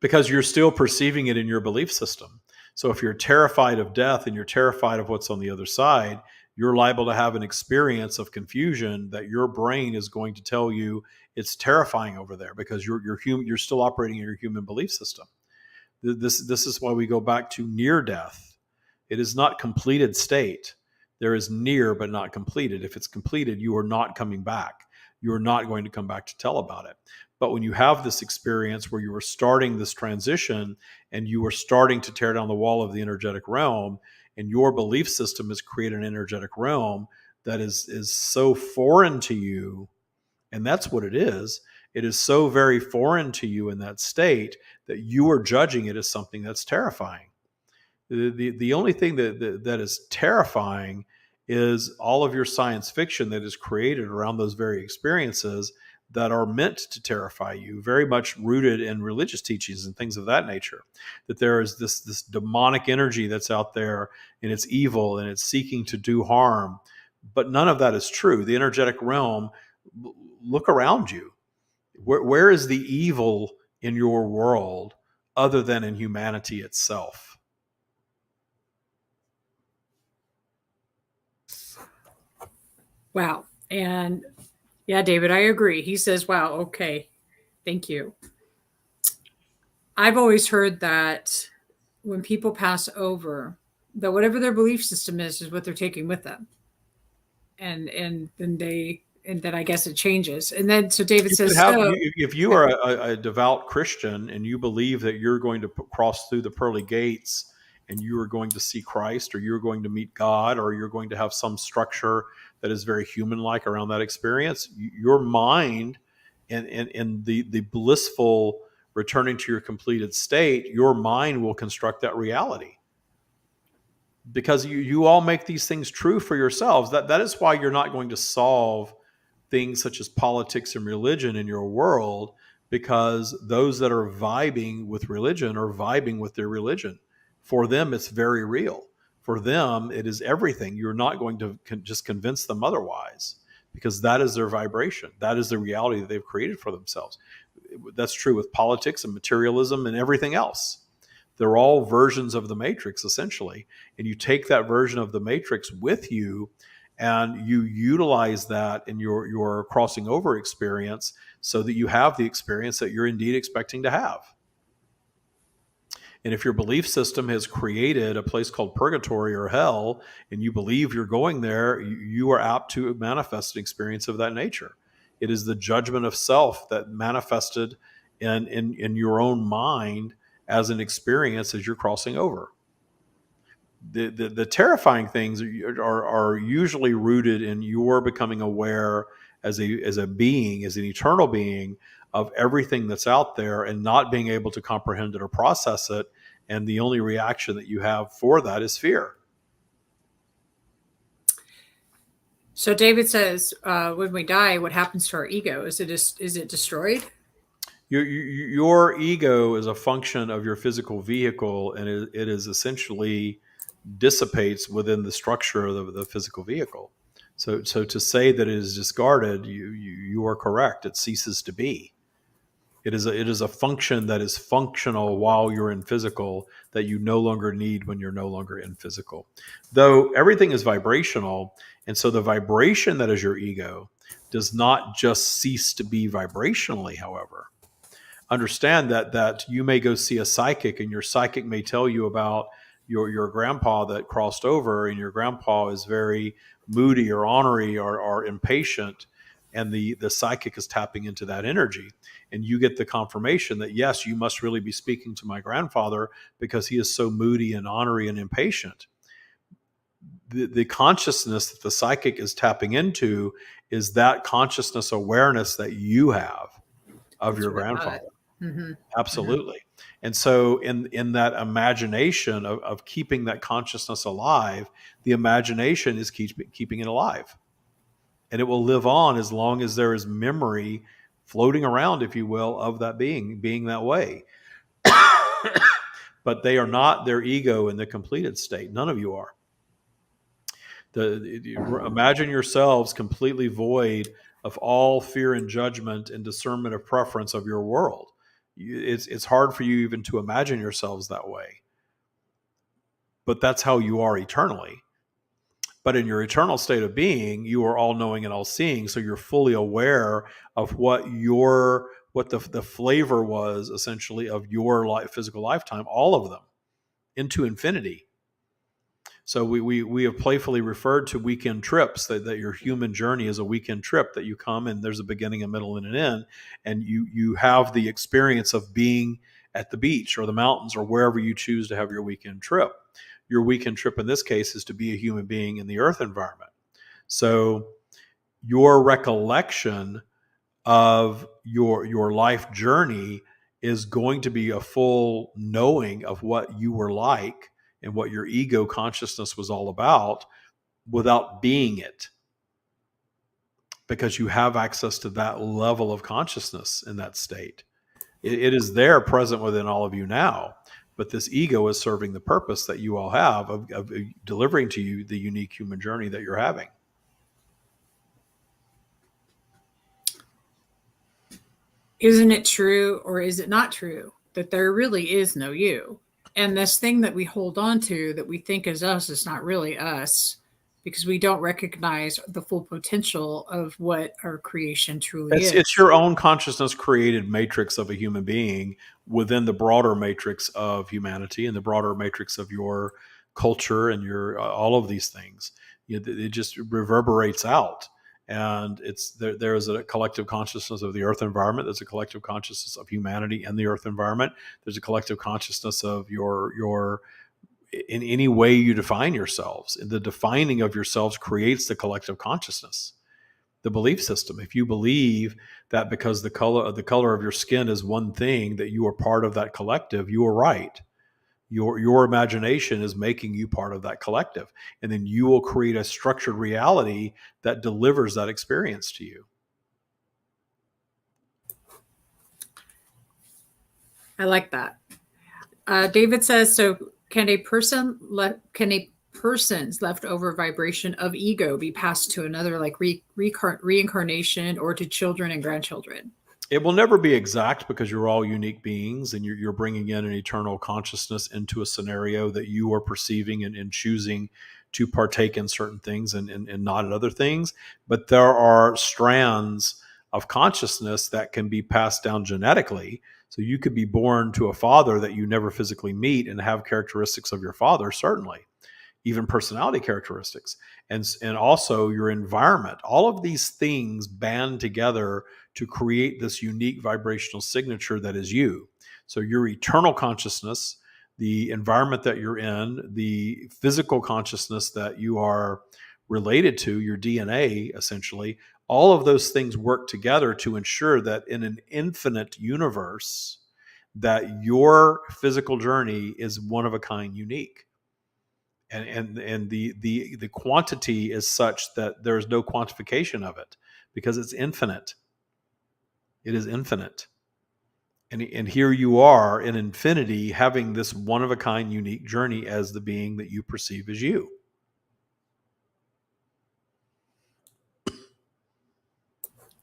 Because you're still perceiving it in your belief system. So if you're terrified of death and you're terrified of what's on the other side, you're liable to have an experience of confusion that your brain is going to tell you it's terrifying over there, because you're still operating in your human belief system. This is why we go back to near death. It is not completed state. There is near but not completed. If it's completed, you are not coming back. You are not going to come back to tell about it. But when you have this experience where you are starting this transition and you are starting to tear down the wall of the energetic realm, and your belief system has created an energetic realm that is so foreign to you, and that's what it is. It is so very foreign to you in that state that you are judging it as something that's terrifying. The only thing that is terrifying is all of your science fiction that is created around those very experiences that are meant to terrify you, very much rooted in religious teachings and things of that nature. That there is this demonic energy that's out there, and it's evil and it's seeking to do harm. But none of that is true. The energetic realm, look around you. Where is the evil in your world other than in humanity itself? Wow. And yeah, David, I agree. He says, wow, okay, thank you. I've always heard that when people pass over, that whatever their belief system is what they're taking with them. And then I guess it changes. And then so David says, if you are a devout Christian and you believe that you're going to cross through the pearly gates and you are going to see Christ, or you're going to meet God, or you're going to have some structure that is very human-like around that experience, your mind and the blissful returning to your completed state, your mind will construct that reality. Because you all make these things true for yourselves. That is why you're not going to solve things such as politics and religion in your world, because those that are vibing with religion are vibing with their religion. For them, it's very real. For them, it is everything. You're not going to just convince them otherwise. because that is their vibration. That is the reality that they've created for themselves. That's true with politics and materialism and everything else. They're all versions of the matrix, essentially. And you take that version of the matrix with you and you utilize that in your crossing over experience so that you have the experience that you're indeed expecting to have. And if your belief system has created a place called purgatory or hell, and you believe you're going there, you are apt to manifest an experience of that nature. It is the judgment of self that manifested in your own mind as an experience as you're crossing over. The terrifying things are usually rooted in your becoming aware as a being, as an eternal being, of everything that's out there and not being able to comprehend it or process it. And the only reaction that you have for that is fear. So David says, when we die, what happens to our ego? Is it destroyed? Your ego is a function of your physical vehicle, and it is essentially dissipates within the structure of the physical vehicle. So to say that it is discarded, you are correct. It ceases to be. It is a function that is functional while you're in physical that you no longer need when you're no longer in physical. Though everything is vibrational, and so the vibration that is your ego does not just cease to be vibrationally, however. Understand that you may go see a psychic and your psychic may tell you about your grandpa that crossed over, and your grandpa is very moody or ornery or impatient, and the psychic is tapping into that energy, and you get the confirmation that yes, you must really be speaking to my grandfather because he is so moody and ornery and impatient. The consciousness that the psychic is tapping into is that consciousness awareness that you have of your grandfather. Mm-hmm. Absolutely. And so in that imagination of keeping that consciousness alive, the imagination is keeping it alive. And it will live on as long as there is memory floating around, if you will, of that being that way. But they are not their ego in the completed state. None of you are. Imagine yourselves completely void of all fear and judgment and discernment of preference of your world. It's hard for you even to imagine yourselves that way. But that's how you are eternally. But in your eternal state of being, you are all knowing and all seeing. So you're fully aware of what the flavor was essentially of your physical lifetime, all of them, into infinity. So we have playfully referred to weekend trips, that your human journey is a weekend trip, that you come and there's a beginning, a middle, and an end. And you have the experience of being at the beach or the mountains or wherever you choose to have your weekend trip. Your weekend trip in this case is to be a human being in the earth environment. So your recollection of your life journey is going to be a full knowing of what you were like and what your ego consciousness was all about without being it, because you have access to that level of consciousness in that state. It is there present within all of you now. But this ego is serving the purpose that you all have of delivering to you the unique human journey that you're having. Isn't it true, or is it not true, that there really is no you? And this thing that we hold on to that we think is us is not really us, because we don't recognize the full potential of what our creation truly is. It's your own consciousness created matrix of a human being within the broader matrix of humanity and the broader matrix of your culture and your all of these things. It just reverberates out. And there is a collective consciousness of the earth environment. There's a collective consciousness of humanity and the earth environment. There's a collective consciousness of your in any way you define yourselves. The defining of yourselves creates the collective consciousness, the belief system. If you believe that because the color of your skin is one thing, that you are part of that collective, you are right. Your imagination is making you part of that collective. And then you will create a structured reality that delivers that experience to you. I like that. David says, so can a person person's leftover vibration of ego be passed to another, like reincarnation, or to children and grandchildren? It will never be exact because you're all unique beings, and you're bringing in an eternal consciousness into a scenario that you are perceiving and choosing to partake in certain things and not in other things. But there are strands of consciousness that can be passed down genetically. So you could be born to a father that you never physically meet and have characteristics of your father, certainly, even personality characteristics, and also your environment. All of these things band together to create this unique vibrational signature that is you. So your eternal consciousness, the environment that you're in, the physical consciousness that you are related to, your DNA essentially, all of those things work together to ensure that in an infinite universe, that your physical journey is one of a kind, unique. And the quantity is such that there's no quantification of it because it's infinite. It is infinite. And here you are in infinity having this one of a kind, unique journey as the being that you perceive as you.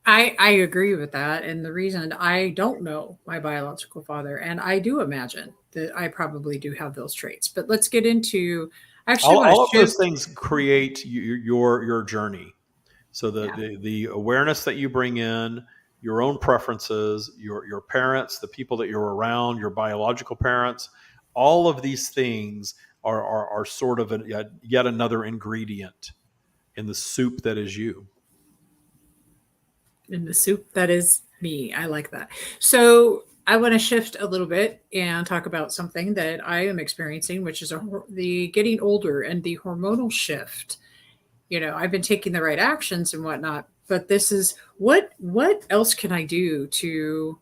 I agree with that. And the reason I don't know my biological father, and I do imagine that I probably do have those traits. But let's get into, I actually want All to of those shift. things create your journey. So Yeah. the awareness that you bring in, your own preferences, your parents, the people that you're around, your biological parents, all of these things are sort of yet another ingredient in the soup that is you. In the soup that is me. I like that. So I want to shift a little bit and talk about something that I am experiencing, which is the getting older and the hormonal shift. I've been taking the right actions and whatnot, but this is what else can I do to,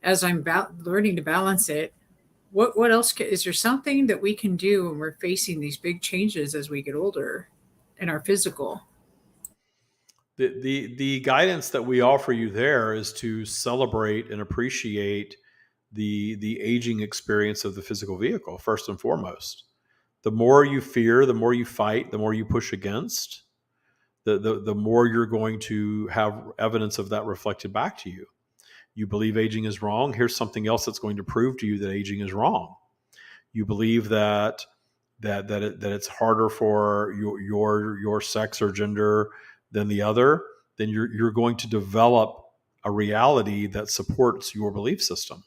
as I'm learning to balance it? What else is there something that we can do when we're facing these big changes as we get older in our physical? The guidance that we offer you there is to celebrate and appreciate the aging experience of the physical vehicle first and foremost. The more you fear, the more you fight, the more you push against, the more you're going to have evidence of that reflected back to you. You believe aging is wrong. Here's something else that's going to prove to you that aging is wrong. You believe that it's harder for your sex or gender than the other, then you're going to develop a reality that supports your belief system.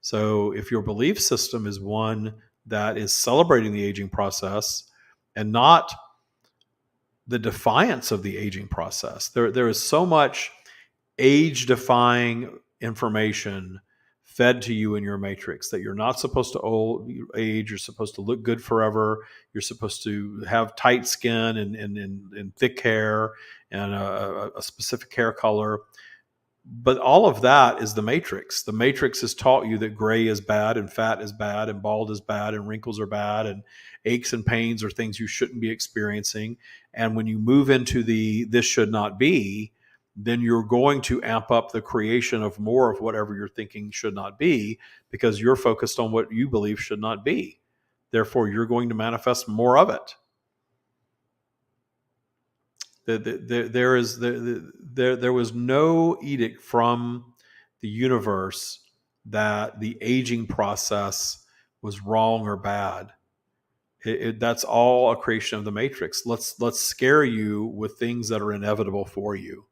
So if your belief system is one that is celebrating the aging process and not the defiance of the aging process, there is so much age defying information fed to you in your matrix that you're not supposed to old age, you're supposed to look good forever, you're supposed to have tight skin and thick hair and a specific hair color. But all of that is the matrix. The matrix has taught you that gray is bad and fat is bad and bald is bad and wrinkles are bad and aches and pains are things you shouldn't be experiencing. And when you move into the this should not be, then you're going to amp up the creation of more of whatever you're thinking should not be because you're focused on what you believe should not be. Therefore, you're going to manifest more of it. There was no edict from the universe that the aging process was wrong or bad. That's all a creation of the matrix. Let's scare you with things that are inevitable for you.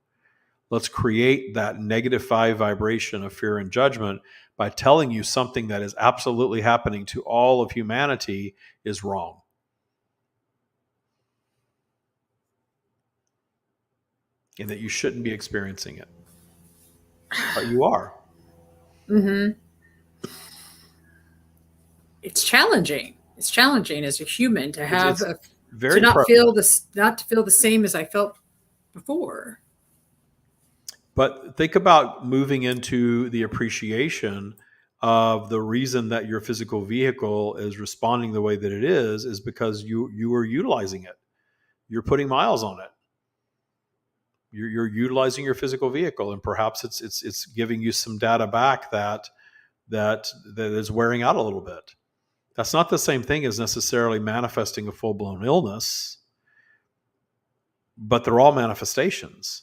Let's create that -5 vibration of fear and judgment by telling you something that is absolutely happening to all of humanity is wrong. And that you shouldn't be experiencing it. But you are. Hmm. It's challenging. It's challenging as a human to have It's to very not feel prevalent. this, not to feel the same as I felt before. But think about moving into the appreciation of the reason that your physical vehicle is responding the way that it is because you are utilizing it. You're putting miles on it. You're utilizing your physical vehicle, and perhaps it's giving you some data back that is wearing out a little bit. That's not the same thing as necessarily manifesting a full-blown illness, but they're all manifestations.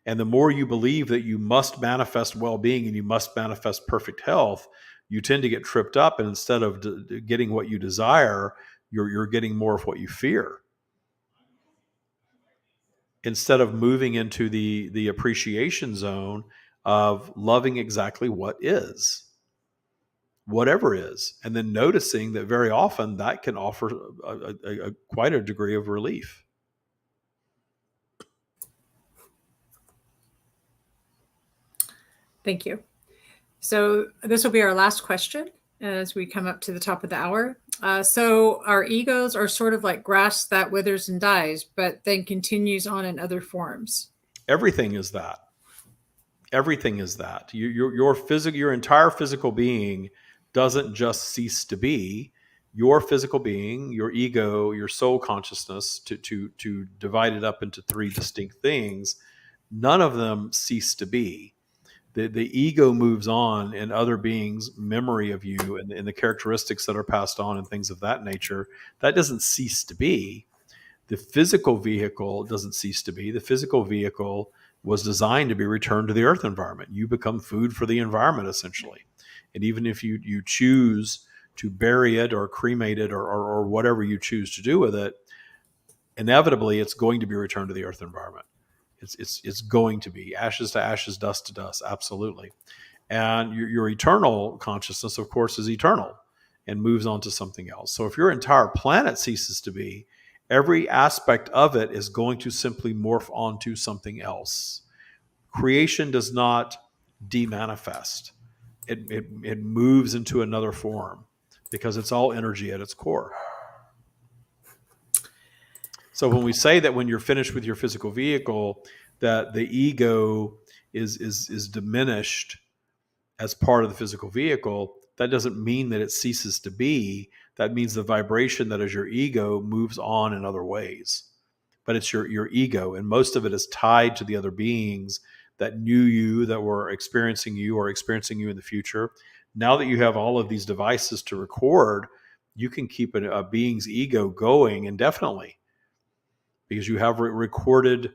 And the more you believe that you must manifest well-being and you must manifest perfect health, you tend to get tripped up. And instead of getting what you desire, you're getting more of what you fear. Instead of moving into the appreciation zone of loving exactly what is, whatever is, and then noticing that very often that can offer quite a degree of relief. Thank you. So this will be our last question as we come up to the top of the hour. So our egos are sort of like grass that withers and dies, but then continues on in other forms. Everything is that. Everything is that. Your entire physical being doesn't just cease to be. Your physical being, your ego, your soul consciousness, to divide it up into three distinct things, none of them cease to be. The ego moves on in other beings' memory of you and the characteristics that are passed on and things of that nature. That doesn't cease to be. The physical vehicle doesn't cease to be. The physical vehicle was designed to be returned to the earth environment. You become food for the environment, essentially. And even if you choose to bury it or cremate it or whatever you choose to do with it, inevitably it's going to be returned to the earth environment. It's going to be ashes to ashes, dust to dust, absolutely. And your eternal consciousness, of course, is eternal and moves on to something else. So if your entire planet ceases to be, every aspect of it is going to simply morph onto something else. Creation does not demanifest. It moves into another form because it's all energy at its core. So when we say that when you're finished with your physical vehicle, that the ego is diminished as part of the physical vehicle, that doesn't mean that it ceases to be. That means the vibration that is your ego moves on in other ways. But it's your ego, and most of it is tied to the other beings that knew you, that were experiencing you or experiencing you in the future. Now that you have all of these devices to record, you can keep a being's ego going indefinitely, because you have recorded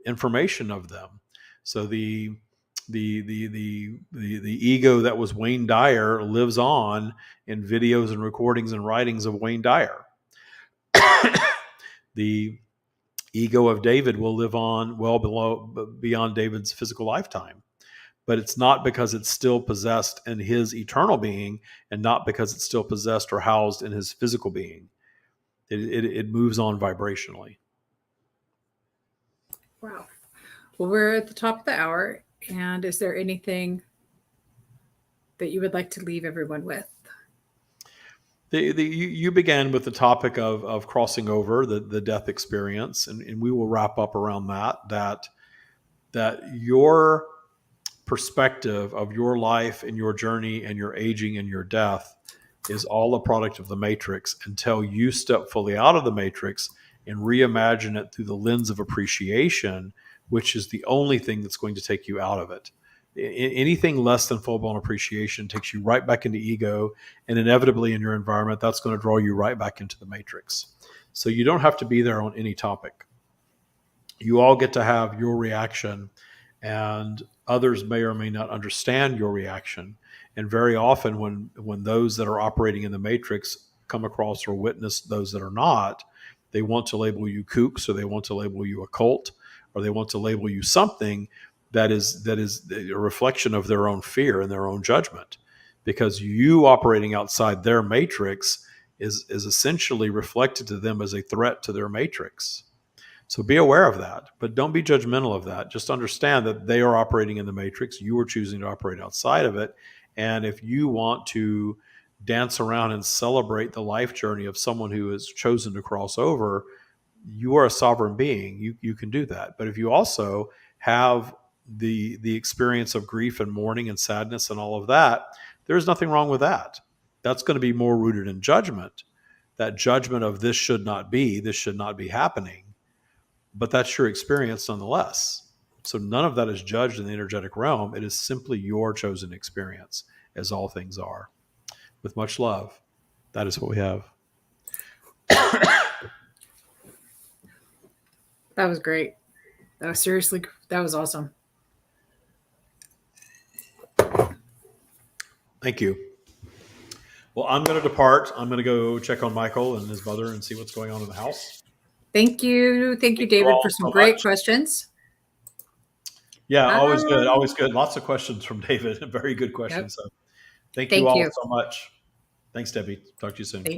information of them. So the ego that was Wayne Dyer lives on in videos and recordings and writings of Wayne Dyer. The ego of David will live on beyond David's physical lifetime. But it's not because it's still possessed in his eternal being and not because it's still possessed or housed in his physical being. It moves on vibrationally. Wow. Well, we're at the top of the hour. And is there anything that you would like to leave everyone with? You began with the topic of crossing over the death experience, and we will wrap up around that your perspective of your life and your journey and your aging and your death is all a product of the matrix until you step fully out of the matrix and reimagine it through the lens of appreciation, which is the only thing that's going to take you out of it. Anything less than full-blown appreciation takes you right back into ego, and inevitably in your environment, that's going to draw you right back into the matrix. So you don't have to be there on any topic. You all get to have your reaction, and others may or may not understand your reaction. And very often when those that are operating in the matrix come across or witness those that are not, they want to label you kooks, or they want to label you a cult, or they want to label you something that is a reflection of their own fear and their own judgment, because you operating outside their matrix is essentially reflected to them as a threat to their matrix. So be aware of that, but don't be judgmental of that. Just understand that they are operating in the matrix. You are choosing to operate outside of it. And if you want to dance around and celebrate the life journey of someone who has chosen to cross over, you are a sovereign being. You can do that. But if you also have the experience of grief and mourning and sadness and all of that, there's nothing wrong with that. That's going to be more rooted in judgment. That judgment of this should not be happening. But that's your experience nonetheless. So none of that is judged in the energetic realm. It is simply your chosen experience, as all things are. With much love, that is what we have. That was great. That was awesome. Thank you. Well, I'm going to depart. I'm going to go check on Michael and his mother and see what's going on in the house. Thank you. Thank you, Thank you David, all for some so great much. questions. Yeah, always good. Bye. Always good. Lots of questions from David. Very good questions. So thank you Thank all you. so much. Thanks, Debbie. Talk to you soon. Thank